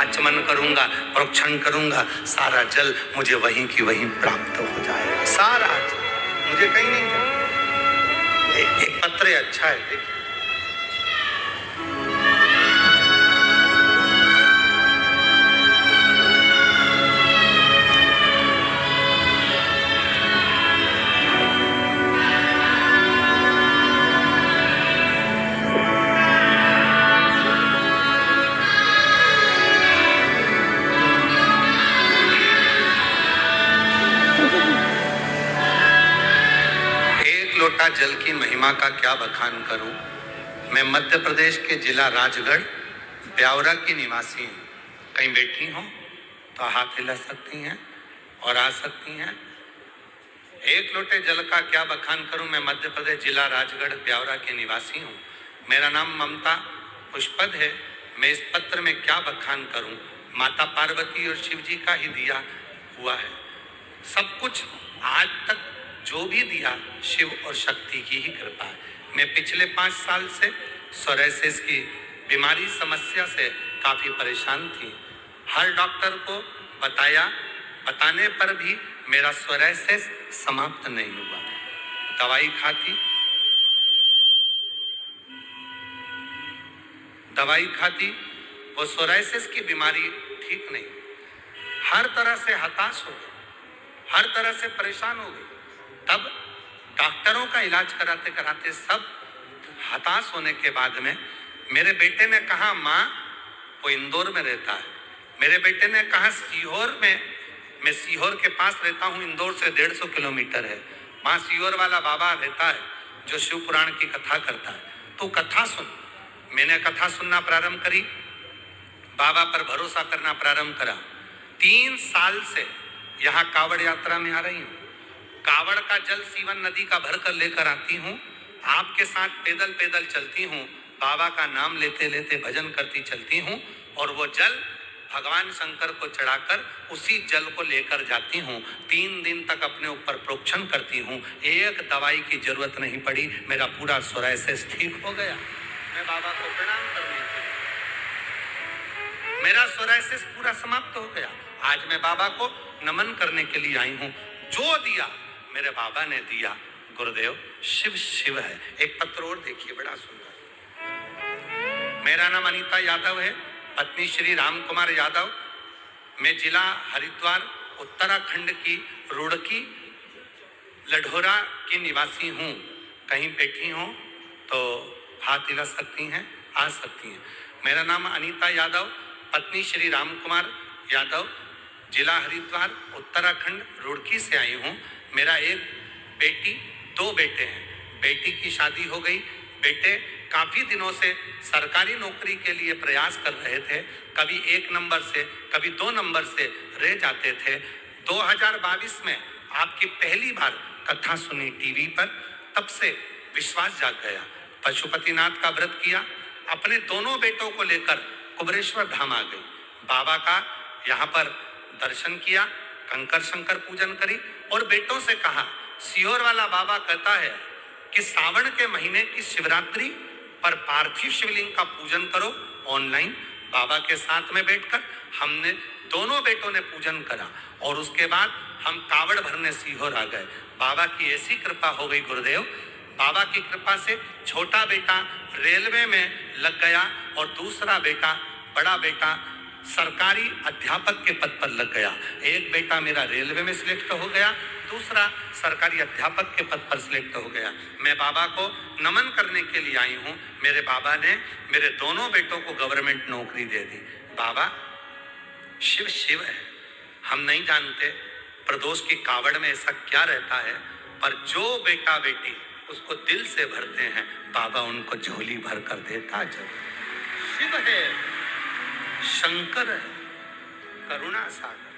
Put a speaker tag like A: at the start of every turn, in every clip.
A: आचमन करूंगा, प्रोक्षण करूंगा, सारा जल मुझे वहीं की वहीं प्राप्त हो जाएगा। सारा जल मुझे कहीं नहीं जाए। एक पत्र अच्छा है, देखिए। लोटा जल की महिमा का क्या बखान करूं। मैं मध्य प्रदेश के जिला राजगढ़ ब्यावरा की निवासी हूं। कहीं बैठी हो तो हाथ हिला सकती हैं और आ सकती हैं। एक लोटे जल का क्या बखान करूं। मैं मध्य प्रदेश जिला राजगढ़ ब्यावरा के निवासी हूं। मेरा नाम ममता पुष्पद है। मैं इस पत्र में क्या बखान करूं। माता पार्वती और शिव जी का ही दिया हुआ है। सब कुछ आज तक जो भी दिया शिव और शक्ति की ही कृपा है। मैं पिछले 5 साल से सोरायसिस की बीमारी समस्या से काफी परेशान थी। हर डॉक्टर को बताने पर भी मेरा सोरायसिस समाप्त नहीं हुआ। दवाई खाती वो सोरायसिस की बीमारी ठीक नहीं। हर तरह से हताश हो गई, हर तरह से परेशान हो गई। तब डॉक्टरों का इलाज कराते कराते सब हताश होने के बाद में मेरे बेटे ने कहा, माँ वो इंदौर में रहता है। मेरे बेटे ने कहा सीहोर में, मैं सीहोर के पास रहता हूँ, इंदौर से 150 किलोमीटर है। वहाँ सीहोर वाला बाबा रहता है जो शिव पुराण की कथा करता है, तो कथा सुन। मैंने कथा सुनना प्रारंभ करी, बाबा पर भरोसा करना प्रारंभ करा। 3 साल से यहाँ कावड़ यात्रा में आ रही हूँ। कावड़ का जल सीवन नदी का भर कर लेकर आती हूँ। आपके साथ पैदल पैदल चलती हूँ। बाबा का नाम लेते लेते भजन करती चलती हूँ और वो जल भगवान शंकर को चढ़ाकर उसी जल को लेकर जाती हूँ। 3 दिन तक अपने ऊपर प्रोक्षण करती हूँ। एक दवाई की जरूरत नहीं पड़ी। मेरा पूरा सोरायसिस ठीक हो गया। मैं बाबा को प्रणाम करने के लिए, मेरा सोरायसिस पूरा समाप्त हो गया। आज मैं बाबा को नमन करने के लिए आई हूँ। जो दिया मेरे बाबा ने दिया। गुरुदेव शिव शिव है। एक पत्र और देखिए, बड़ा सुंदर। मेरा नाम अनीता यादव है, पत्नी श्री राम कुमार यादव। मैं जिला हरिद्वार उत्तराखंड की रुड़की लढोरा की निवासी हूँ। कहीं बैठी हो तो हाथ हिला सकती हैं, आ सकती हैं। मेरा नाम अनीता यादव, पत्नी श्री राम कुमार यादव, जिला हरिद्वार उत्तराखंड रुड़की से आई हूँ। मेरा एक बेटी, 2 बेटे हैं। बेटी की शादी हो गई। बेटे काफी दिनों से सरकारी नौकरी के लिए प्रयास कर रहे थे। कभी 1 नंबर से, कभी 2 नंबर से रह जाते थे। 2022 में आपकी पहली बार कथा सुनी टीवी पर, तब से विश्वास जाग गया। पशुपतिनाथ का व्रत किया। अपने दोनों बेटों को लेकर कुबरेश्वर धाम आ गई। बाबा का यहाँ पर दर्शन किया, कंकर शंकर पूजन करी और बेटों से कहा, सीहोर वाला बाबा कहता है कि सावन के महीने की शिवरात्रि पर पार्थिव शिवलिंग का पूजन करो ऑनलाइन। बाबा के साथ में बैठकर हमने दोनों बेटों ने पूजन करा और उसके बाद हम कावड़ भरने सीहोर आ गए। बाबा की ऐसी कृपा हो गई गुरुदेव। बाबा की कृपा से छोटा बेटा रेलवे में लग गया और दूसरा बेटा, बड़ा बेटा सरकारी अध्यापक के पद पर लग गया। एक बेटा मेरा रेलवे में सिलेक्ट हो गया, दूसरा सरकारी अध्यापक के पद पर सिलेक्ट हो गया। मैं बाबा को नमन करने के लिए आई हूँ। मेरे बाबा ने मेरे दोनों बेटों को गवर्नमेंट नौकरी दे दी। बाबा शिव शिव है। हम नहीं जानते प्रदोष की कावड़ में ऐसा क्या रहता है, पर जो बेटा बेटी उसको दिल से भरते हैं, बाबा उनको झोली भर कर देता जरूर। शिव है, शंकर है, करुणा सागर।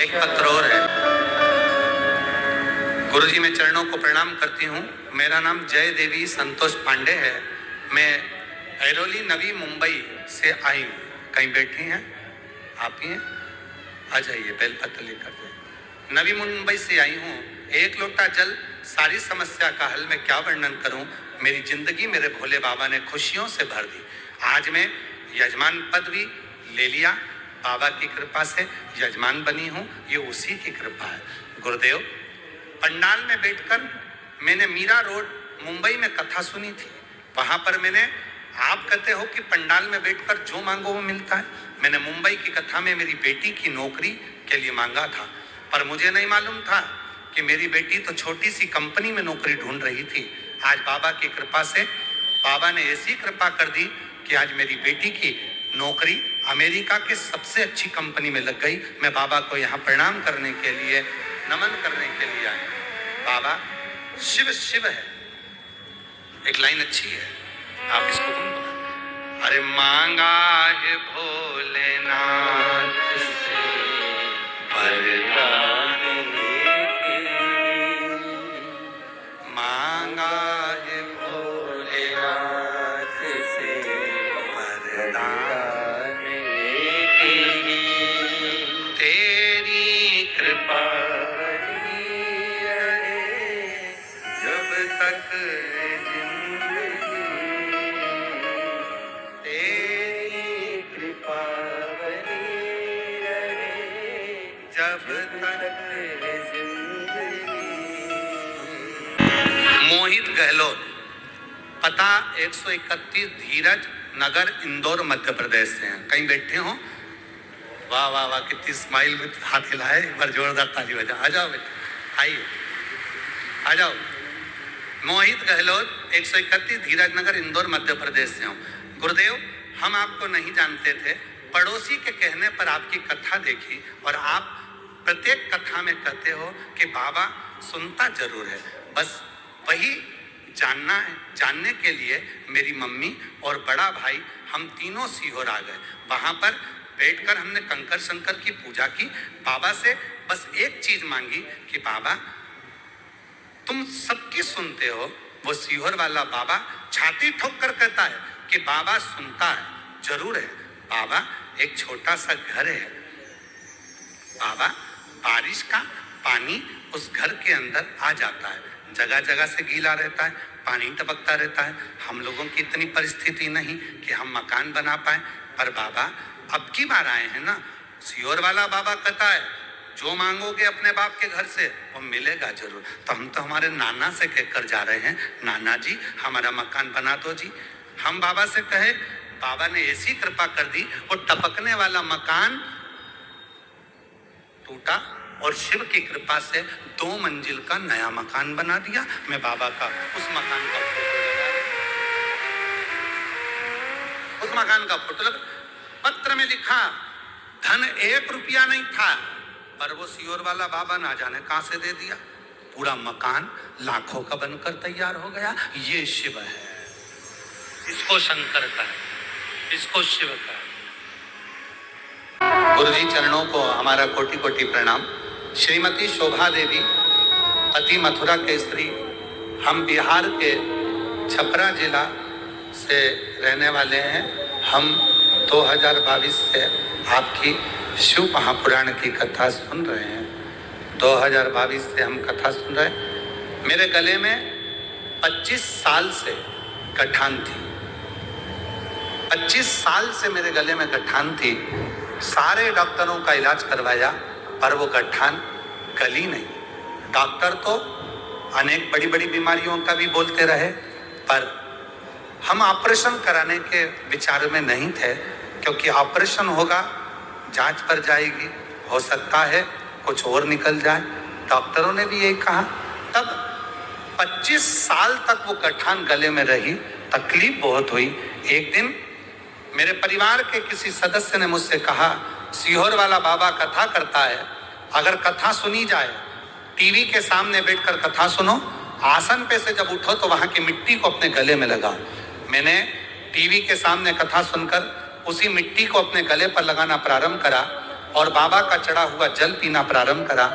A: एक पत्र और है। गुरुजी मैं चरणों को प्रणाम करती हूँ। मेरा नाम जय देवी संतोष पांडे है। मैं ऐरोली नवी मुंबई से आई हूँ। कहीं बैठी हैं आप ही हैं, आ जाइए, बेलपत्र लेकर जाइए। नवी मुंबई से आई हूँ। एक लोटा जल सारी समस्या का हल। मैं क्या वर्णन करूँ। मेरी जिंदगी मेरे भोले बाबा ने खुशियों से भर दी। आज मैं यजमान पद भी ले लिया, बाबा की कृपा से यजमान बनी हूँ, ये उसी की कृपा है। गुरुदेव, पंडाल में बैठकर मैंने मीरा रोड मुंबई में कथा सुनी थी। वहां पर मैंने, आप कहते हो कि पंडाल में बैठकर जो मांगो वो मिलता है, मैंने मुंबई की कथा में मेरी बेटी की नौकरी के लिए मांगा था, पर मुझे नहीं मालूम था कि मेरी बेटी तो छोटी सी कंपनी में नौकरी ढूंढ रही थी। आज बाबा की कृपा से बाबा ने ऐसी कृपा कर दी कि आज मेरी बेटी की नौकरी अमेरिका के सबसे अच्छी कंपनी में लग गई। मैं बाबा को यहाँ प्रणाम करने के लिए, नमन करने के लिए आया। बाबा शिव शिव है, एक लाइन अच्छी है, आप इसको गुनगुना। अरे मांगा है भोलेनाथ से वरदान लेके, मांगा है भोलेनाथ से वरदान लेके, तेरी कृपा बनी रहे जब तक जिंदगी, तेरी कृपा बनी रहे जब तक जिंदगी। मोहित गहलोत, पता 131 धीरज नगर, इंदौर, मध्य प्रदेश से हैं। कहीं बैठे हो? वाह वाह वाह, कितनी स्माइल में हाथ हिलाए, एक बार जोरदार ताली बजा। आ जाओ बेटा, आइए, आ जाओ। मोहित गहलोत, 131 धीरज नगर, इंदौर, मध्य प्रदेश से हूँ। गुरुदेव, हम आपको नहीं जानते थे, पड़ोसी के कहने पर आपकी कथा देखी और आप प्रत्येक कथा में कहते हो कि बाबा सुनता जरूर है, बस वही जानना है। जानने के लिए मेरी मम्मी और बड़ा भाई हम तीनों सीहोर आ गए। वहां पर बैठकर हमने कंकर शंकर की पूजा की, बाबा से बस एक चीज मांगी कि बाबा तुम सबकी सुनते हो। वो सीहोर वाला बाबा छाती ठोक कर कहता है कि बाबा सुनता है जरूर है। बाबा एक छोटा सा घर है, बाबा बारिश का पानी उस घर के अंदर आ जाता है, जगह जगह से गीला रहता है, पानी टपकता रहता है। हम लोगों की इतनी परिस्थिति नहीं कि हम मकान बना पाए, पर बाबा अब की बार आए हैं ना, सीहोर वाला बाबा कहता है जो मांगोगे अपने बाप के घर से वो मिलेगा जरूर। तो हम तो हमारे नाना से कहकर जा रहे हैं, नाना जी हमारा मकान बना दो जी। हम बाबा से कहे, बाबा ने ऐसी कृपा कर दी, वो टपकने वाला मकान टूटा और शिव की कृपा से 2 मंजिल का नया मकान बना दिया। मैं बाबा का उस मकान का फोटो लगा, उस मकान का फोटो लगा। पत्र में लिखा, धन 1 रुपया नहीं था, पर वो सीहोर वाला बाबा ना जाने कहां से दे दिया, पूरा मकान लाखों का बनकर तैयार हो गया। ये शिव है, इसको शंकर का है, इसको शिव का है। गुरुजी चरणों को हमारा कोटि कोटि प्रणाम। श्रीमती शोभा देवी, पति मथुरा केसरी, हम बिहार के छपरा जिला से रहने वाले हैं। हम 2022 से आपकी शिव महापुराण की कथा सुन रहे हैं। 2022 से हम कथा सुन रहे हैं। मेरे गले में 25 साल से गठान थी, 25 साल से मेरे गले में गठान थी। सारे डॉक्टरों का इलाज करवाया पर वो गठान गली नहीं। डॉक्टर तो अनेक बड़ी बड़ी बीमारियों का भी बोलते रहे, पर हम ऑपरेशन कराने के विचार में नहीं थे, क्योंकि ऑपरेशन होगा, जांच पर जाएगी, हो सकता है कुछ और निकल जाए। डॉक्टरों ने भी यही कहा। तब 25 साल तक वो गठान गले में रही, तकलीफ बहुत हुई। एक दिन मेरे परिवार के किसी सदस्य ने मुझसे कहा, सीहोर वाला बाबा कथा करता है, अगर कथा सुनी जाए, टीवी के सामने बैठकर कथा सुनो, आसन पे से जब उठो तो वहां की मिट्टी को अपने गले में लगाओ। मैंने टीवी के सामने कथा सुनकर उसी मिट्टी को अपने गले पर लगाना प्रारंभ करा और बाबा का चढ़ा हुआ जल पीना प्रारंभ करा।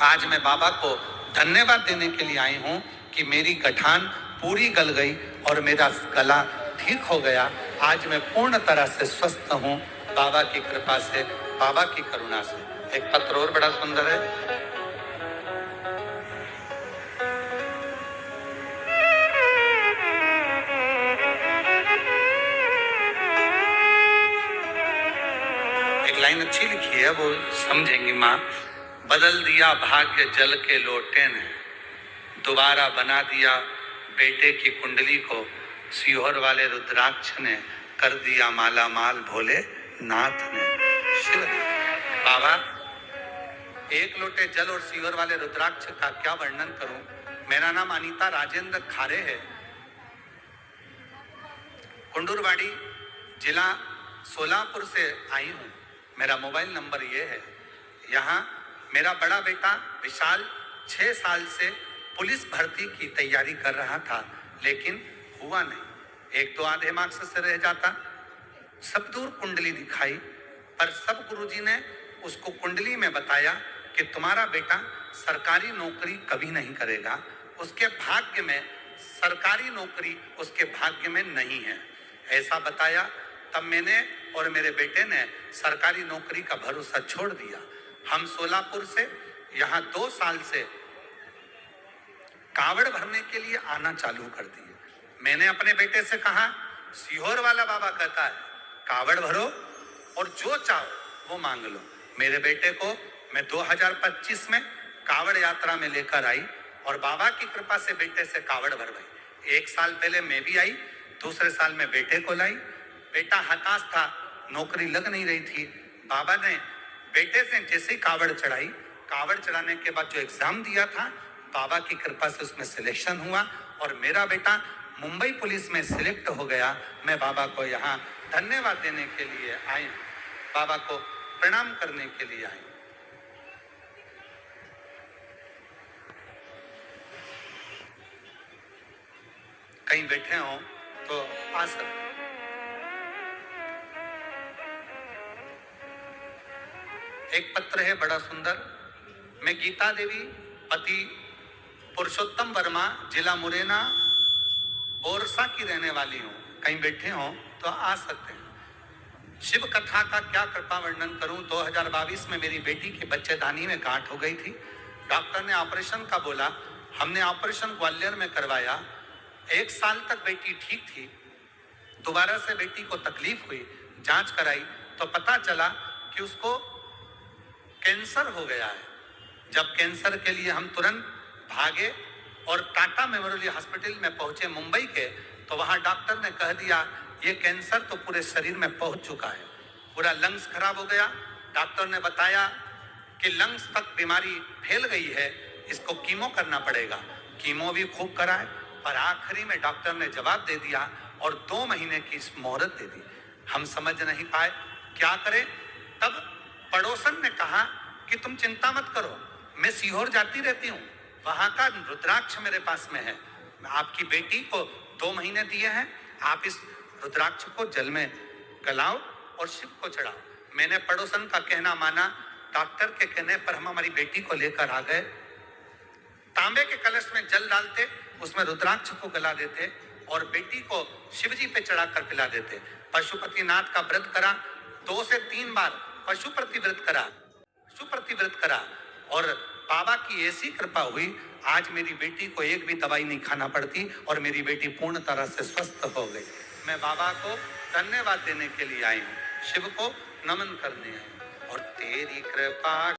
A: आज मैं बाबा को धन्यवाद देने के लिए आई हूँ कि मेरी गठान पूरी गल गई और मेरा गला ठीक हो गया। आज मैं पूर्ण तरह से स्वस्थ हूँ, बाबा की कृपा से, बाबा की करुणा से। एक पत्र और बड़ा सुंदर है। लाइन अच्छी लिखी है, वो समझेंगी माँ। बदल दिया भाग्य जल के लोटे ने, दोबारा बना दिया बेटे की कुंडली को, सीहोर वाले रुद्राक्ष ने कर दिया माला माल भोले नाथ ने। शिव ने। बाबा, एक लोटे जल और सीहोर वाले रुद्राक्ष का क्या वर्णन करूं। मेरा नाम अनीता राजेंद्र खारे है, कुंडूरवाड़ी जिला सोलापुर से आई हूं। मेरा मोबाइल नंबर ये है। यहाँ मेरा बड़ा बेटा विशाल 6 साल से पुलिस भर्ती की तैयारी कर रहा था, लेकिन हुआ नहीं। 1-2 आधे मार्क्स से रह जाता। सब दूर कुंडली दिखाई, पर सब गुरुजी ने उसको कुंडली में बताया कि तुम्हारा बेटा सरकारी नौकरी कभी नहीं करेगा, उसके भाग्य में सरकारी नौकरी उसके भाग्य में नहीं है, ऐसा बताया। तब मैंने और मेरे बेटे ने सरकारी नौकरी का भरोसा छोड़ दिया। हम सोलापुर से यहाँ 2 साल से कावड़ भरने के लिए आना चालू कर दिए। मैंने अपने बेटे से कहा, सीहोर वाला बाबा कहता है कावड़ भरो और जो चाहो वो मांग लो। मेरे बेटे को मैं 2025 में कावड़ यात्रा में लेकर आई और बाबा की कृपा से बेटे से कावड़ भरवाई। 1 साल पहले मैं भी आई, दूसरे साल में बेटे को लाई। बेटा हताश था, नौकरी लग नहीं रही थी। बाबा ने बेटे से जैसे ही कावड़ चढ़ाई, कावड़ चढ़ाने के बाद जो एग्जाम दिया था, बाबा की कृपा से उसमें सिलेक्शन हुआ और मेरा बेटा मुंबई पुलिस में सिलेक्ट हो गया। मैं बाबा को यहाँ धन्यवाद देने के लिए आई हूँ, बाबा को प्रणाम करने के लिए आई हूँ। कहीं बैठे हो तो आ सकते। एक पत्र है बड़ा सुंदर। मैं गीता देवी, पति पुरुषोत्तम वर्मा, जिला मुरैना ओरसा की रहने वाली हूँ। कहीं बैठे हो तो आ सकते हैं। शिव कथा का क्या कृपा वर्णन करूं। 2022 में मेरी बेटी की बच्चेदानी में गांठ हो गई थी। डॉक्टर ने ऑपरेशन का बोला। हमने ऑपरेशन ग्वालियर में करवाया। 1 साल तक बेटी ठीक थी। दोबारा से बेटी को तकलीफ हुई, जांच कराई तो पता चला कि उसको कैंसर हो गया है। जब कैंसर के लिए हम तुरंत भागे और टाटा मेमोरियल हॉस्पिटल में पहुंचे मुंबई के, तो वहां डॉक्टर ने कह दिया ये कैंसर तो पूरे शरीर में पहुंच चुका है, पूरा लंग्स खराब हो गया। डॉक्टर ने बताया कि लंग्स तक बीमारी फैल गई है, इसको कीमो करना पड़ेगा। कीमो भी खूब कराए, पर आखिरी में डॉक्टर ने जवाब दे दिया और 2 महीने की मोहलत दे दी। हम समझ नहीं पाए क्या करें। तब पड़ोसन ने कहा कि तुम चिंता मत करो, मैं सीहोर जाती रहती हूँ, वहां का रुद्राक्ष मेरे पास में है। आपकी बेटी को 2 महीने दिए हैं, आप इस रुद्राक्ष को जल में गलाओ और शिव को चढ़ाओ। मैंने पड़ोसन का कहना माना। डॉक्टर के कहने पर हम हमारी बेटी को लेकर आ गए। तांबे के कलश में जल डालते, उसमें रुद्राक्ष को गला देते और बेटी को शिव जी पे चढ़ाकर पिला देते। पशुपतिनाथ का व्रत करा, 2 से 3 बार पशुपति व्रत करा और बाबा की ऐसी कृपा हुई, आज मेरी बेटी को एक भी दवाई नहीं खाना पड़ती और मेरी बेटी पूर्ण तरह से स्वस्थ हो गई। मैं बाबा को धन्यवाद देने के लिए आई हूँ, शिव को नमन करने आई हूँ। और तेरी कृपा